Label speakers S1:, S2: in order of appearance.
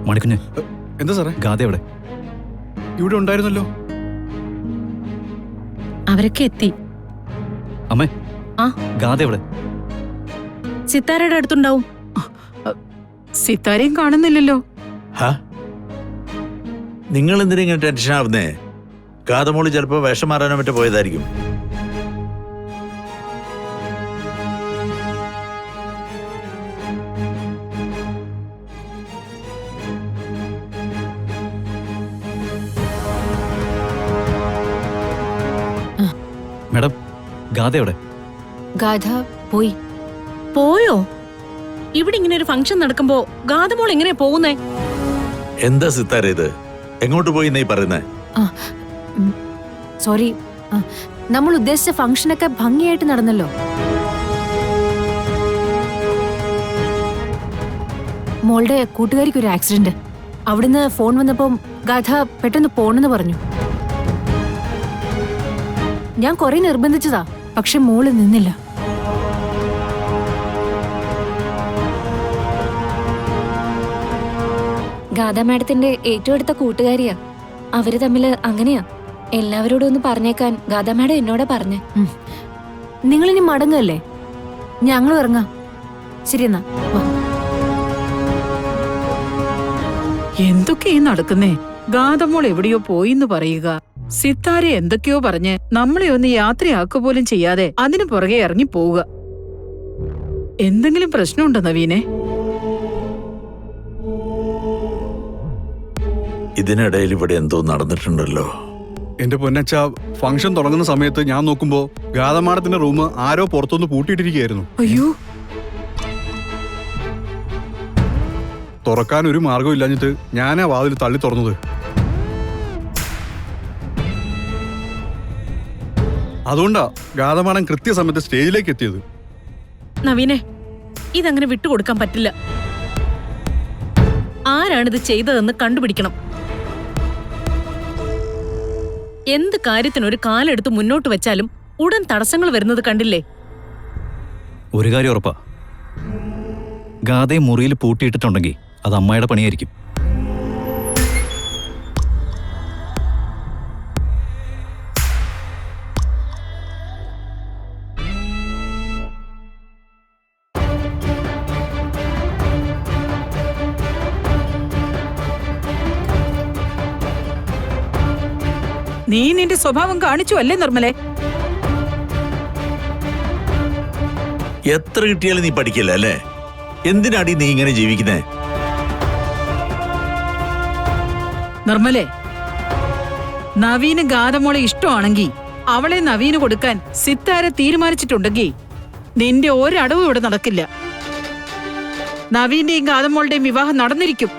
S1: മണിക്കുഞ്ഞ്,
S2: എന്താ സാറേ?
S1: ഗാഥ എവിടെ?
S2: ഇവിടെ ഉണ്ടായിരുന്നല്ലോ.
S3: അവരൊക്കെ എത്തി.
S1: അമ്മേ,
S3: ആ
S1: ഗാഥ എവിടെ?
S3: സിത്താരയുടെ അടുത്തുണ്ടാവും.
S4: സിത്താരയും കാണുന്നില്ലല്ലോ.
S5: നിങ്ങൾ എന്തിനാ ഇങ്ങനെ ടെൻഷൻ ആവുന്നേ? ഗാഥമോള് ചിലപ്പോ വേഷം മാറാനോ മറ്റോ പോയതായിരിക്കും.
S1: മേഡം, ഗാഥ എവിടെ?
S6: ഗാഥ പോയി.
S3: പോയോ? ഇവിടെ ഇങ്ങനെ ഒരു ഫംഗ്ഷൻ നടക്കുമ്പോ ഗാഥമോൾ എങ്ങനെയാ പോകുന്നേ?
S5: എന്താ സിത്താര ഇത്? എങ്ങോട്ട് പോയി നീ പറയുന്നേ?
S6: സോറി, നമ്മൾ ഉദ്ദേശിച്ച ഫംഗ്ഷനൊക്കെ ഭംഗിയായിട്ട് നടന്നല്ലോ. മോളുടെ കൂട്ടുകാരിക്ക് ഒരു ആക്സിഡന്റ്. അവിടുന്ന് ഫോൺ വന്നപ്പം ഗാഥ പെട്ടെന്ന് പോണെന്ന് പറഞ്ഞു. ഞാൻ കുറെ നിർബന്ധിച്ചതാ, പക്ഷെ മോള് നിന്നില്ല.
S7: ഗാഥ മാഡത്തിന്റെ ഏറ്റവും അടുത്ത കൂട്ടുകാരിയാ. അവര് തമ്മില് അങ്ങനെയാ. എല്ലാവരോടും ഒന്ന് പറഞ്ഞേക്കാൻ ഗാഥ മാഡം എന്നോടാ പറഞ്ഞേ.
S6: നിങ്ങളിനി മടങ്ങല്ലേ? ഞങ്ങളും ഇറങ്ങാം. ശരി എന്നാ.
S4: എന്തൊക്കെയാ നടക്കുന്നേ? ഗാഥമോൾ എവിടെയോ പോയിന്ന് പറയുക, സിത്താര എന്തൊക്കെയോ പറഞ്ഞ് നമ്മളെ ഒന്ന് യാത്രയാക്കുക പോലും ചെയ്യാതെ അതിനു പുറകെ ഇറങ്ങി പോവുക. എന്തെങ്കിലും പ്രശ്നമുണ്ടോ നവീനെ?
S5: ഇതിനിടയിൽ ഇവിടെ എന്തോ നടന്നിട്ടുണ്ടല്ലോ.
S2: എന്റെ പൊന്നച്ച, ഫംഗ്ഷൻ തുടങ്ങുന്ന സമയത്ത് ഞാൻ നോക്കുമ്പോ ഗാഥമാടത്തിന്റെ റൂം ആരോ പുറത്തുനിന്ന് പൂട്ടിയിട്ടിരിക്കുകയായിരുന്നു.
S4: അയ്യോ,
S2: തുറക്കാൻ ഒരു മാർഗം ഇല്ലാഞ്ഞിട്ട് ഞാനാ വാതിൽ തള്ളി തുറന്നത്. അതുകൊണ്ടാ ഗാഥമാടൻ കൃത്യസമയത്ത് സ്റ്റേജിലേക്ക് എത്തിയത്.
S3: നവീനെ, ഇതങ്ങനെ വിട്ടുകൊടുക്കാൻ പറ്റില്ല. ആരാണിത് ചെയ്തതെന്ന് കണ്ടുപിടിക്കണം. എന്ത് കാര്യത്തിനൊരു കാലെടുത്ത് മുന്നോട്ട് വെച്ചാലും ഉടൻ തടസ്സങ്ങൾ വരുന്നത് കണ്ടില്ലേ?
S1: ഒരു കാര്യം ഉറപ്പാ, ഗാഥയെ മുറിയിൽ പൂട്ടിയിട്ടിട്ടുണ്ടെങ്കിൽ അത് അമ്മായിയുടെ പണിയായിരിക്കും.
S4: നീ നിന്റെ സ്വഭാവം കാണിച്ചു അല്ലേ നിർമ്മലേ?
S5: എത്ര കിട്ടിയാലും നീ പഠിക്കില്ല അല്ലേ? എന്തിനാടി നീ ഇങ്ങനെ ജീവിക്കുന്നേ?
S4: നിർമ്മലേ, നവീന് ഗാഥമോളെ ഇഷ്ടമാണെങ്കിൽ അവളെ നവീന് കൊടുക്കാൻ സിത്താര തീരുമാനിച്ചിട്ടുണ്ടെങ്കിൽ നിന്റെ ഒരടവും ഇവിടെ നടക്കില്ല. നവീന്റെയും ഗാഥമോളുടെയും വിവാഹം നടന്നിരിക്കും.